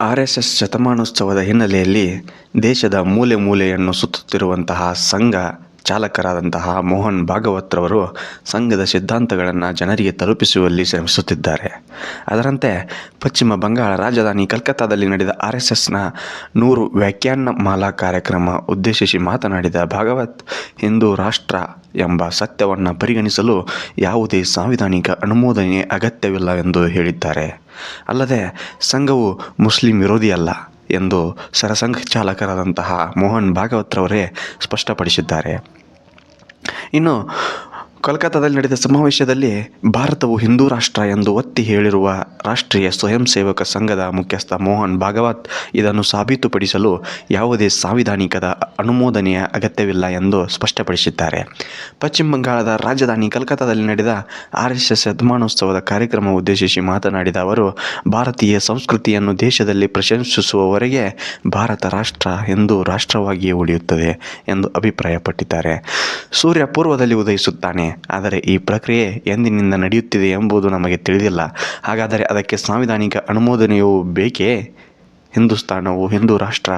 RSS ಶತಮಾನೋತ್ಸವದ ಹಿನ್ನೆಲೆಯಲ್ಲಿ ದೇಶದ ಮೂಲೆ ಮೂಲೆಯನ್ನು ಸುತ್ತುತ್ತಿರುವಂತಹ ಸಂಘ ಚಾಲಕರಾದಂತಹ ಮೋಹನ್ ಭಾಗವತ್ರವರು ಸಂಘದ ಸಿದ್ಧಾಂತಗಳನ್ನು ಜನರಿಗೆ ತಲುಪಿಸುವಲ್ಲಿ ಶ್ರಮಿಸುತ್ತಿದ್ದಾರೆ. ಅದರಂತೆ ಪಶ್ಚಿಮ ಬಂಗಾಳ ರಾಜಧಾನಿ ಕಲ್ಕತ್ತಾದಲ್ಲಿ ನಡೆದ RSSನ 100 ವ್ಯಾಖ್ಯಾನ ಮಾಲಾ ಕಾರ್ಯಕ್ರಮ ಉದ್ದೇಶಿಸಿ ಮಾತನಾಡಿದ ಭಾಗವತ್, ಹಿಂದೂ ರಾಷ್ಟ್ರ ಎಂಬ ಸತ್ಯವನ್ನು ಪರಿಗಣಿಸಲು ಯಾವುದೇ ಸಾಂವಿಧಾನಿಕ ಅನುಮೋದನೆ ಅಗತ್ಯವಿಲ್ಲ ಎಂದು ಹೇಳಿದ್ದಾರೆ. ಅಲ್ಲದೆ ಸಂಘವು ಮುಸ್ಲಿಂ ವಿರೋಧಿಯಲ್ಲ ಎಂದು ಸರಸಂಘ ಚಾಲಕರಾದಂತಹ ಮೋಹನ್ ಭಾಗವತ್ರವರೇ ಸ್ಪಷ್ಟಪಡಿಸಿದ್ದಾರೆ. ಇನ್ನು ಕೋಲ್ಕತ್ತಾದಲ್ಲಿ ನಡೆದ ಸಮಾವೇಶದಲ್ಲಿ ಭಾರತವು ಹಿಂದೂ ರಾಷ್ಟ್ರ ಎಂದು ಒತ್ತಿ ಹೇಳಿರುವ ರಾಷ್ಟ್ರೀಯ ಸ್ವಯಂ ಸೇವಕ ಸಂಘದ ಮುಖ್ಯಸ್ಥ ಮೋಹನ್ ಭಾಗವತ್, ಇದನ್ನು ಸಾಬೀತುಪಡಿಸಲು ಯಾವುದೇ ಸಾಂವಿಧಾನಿಕದ ಅನುಮೋದನೆಯ ಅಗತ್ಯವಿಲ್ಲ ಎಂದು ಸ್ಪಷ್ಟಪಡಿಸಿದ್ದಾರೆ. ಪಶ್ಚಿಮ ಬಂಗಾಳದ ರಾಜಧಾನಿ ಕಲ್ಕತ್ತಾದಲ್ಲಿ ನಡೆದ RSS ಶತಮಾನೋತ್ಸವದ ಕಾರ್ಯಕ್ರಮ ಉದ್ದೇಶಿಸಿ ಮಾತನಾಡಿದ ಅವರು, ಭಾರತೀಯ ಸಂಸ್ಕೃತಿಯನ್ನು ದೇಶದಲ್ಲಿ ಪ್ರಶಂಸಿಸುವವರೆಗೆ ಭಾರತ ರಾಷ್ಟ್ರ ಹಿಂದೂ ರಾಷ್ಟ್ರವಾಗಿಯೇ ಉಳಿಯುತ್ತದೆ ಎಂದು ಅಭಿಪ್ರಾಯಪಟ್ಟಿದ್ದಾರೆ. ಸೂರ್ಯ ಪೂರ್ವದಲ್ಲಿ ಉದಯಿಸುತ್ತಾನೆ, ಆದರೆ ಈ ಪ್ರಕ್ರಿಯೆ ಎಂದಿನಿಂದ ನಡೆಯುತ್ತಿದೆ ಎಂಬುದು ನಮಗೆ ತಿಳಿದಿಲ್ಲ. ಹಾಗಾದರೆ ಅದಕ್ಕೆ ಸಾಂವಿಧಾನಿಕ ಅನುಮೋದನೆಯೂ ಬೇಕೇ? ಹಿಂದೂಸ್ತಾನವು ಹಿಂದೂ ರಾಷ್ಟ್ರ,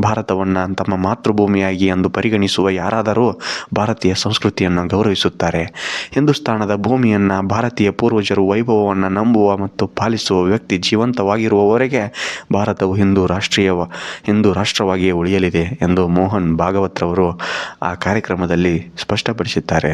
ಭಾರತವನ್ನು ತಮ್ಮ ಮಾತೃಭೂಮಿಯಾಗಿ ಎಂದು ಪರಿಗಣಿಸುವ ಯಾರಾದರೂ ಭಾರತೀಯ ಸಂಸ್ಕೃತಿಯನ್ನು ಗೌರವಿಸುತ್ತಾರೆ. ಹಿಂದೂಸ್ತಾನದ ಭೂಮಿಯನ್ನು ಭಾರತೀಯ ಪೂರ್ವಜರು ವೈಭವವನ್ನು ನಂಬುವ ಮತ್ತು ಪಾಲಿಸುವ ವ್ಯಕ್ತಿ ಜೀವಂತವಾಗಿರುವವರೆಗೆ ಭಾರತವು ಹಿಂದೂ ರಾಷ್ಟ್ರವಾಗಿಯೇ ಉಳಿಯಲಿದೆ ಎಂದು ಮೋಹನ್ ಭಾಗವತ್ರವರು ಆ ಕಾರ್ಯಕ್ರಮದಲ್ಲಿ ಸ್ಪಷ್ಟಪಡಿಸಿದ್ದಾರೆ.